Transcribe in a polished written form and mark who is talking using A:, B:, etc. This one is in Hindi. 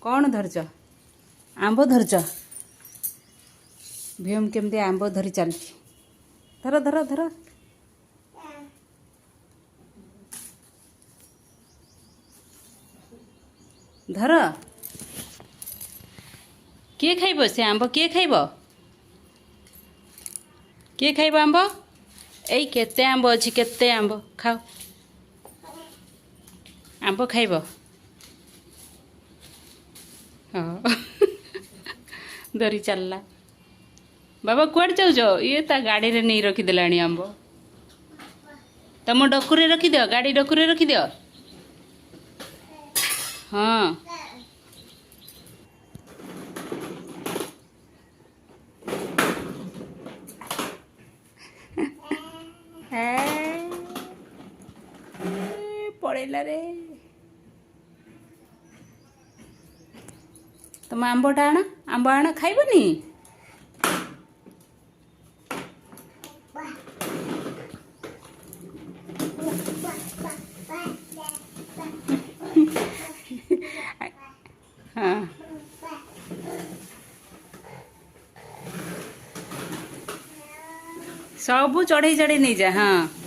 A: कौन धरच आंब धरच भीम केमती आंब धरी चलती धर धर धर धर किए खाइब से आंब किए खाइब किए खाइब आंब एई केते आंब अच्छी केते आंब खाओ आंब खाइब हाँ धरी चलला बाबा कुआड़ जाऊच ये ता गाड़ी रे नहीं रखीदेला आंब तुम डकुरे रखीद गाड़ी डकुरे रखीद हाँ पड़ेला रे तुम आंबटा आण खाइबनी हाँ सबू चढ़ई चढ़ई नहीं जा हाँ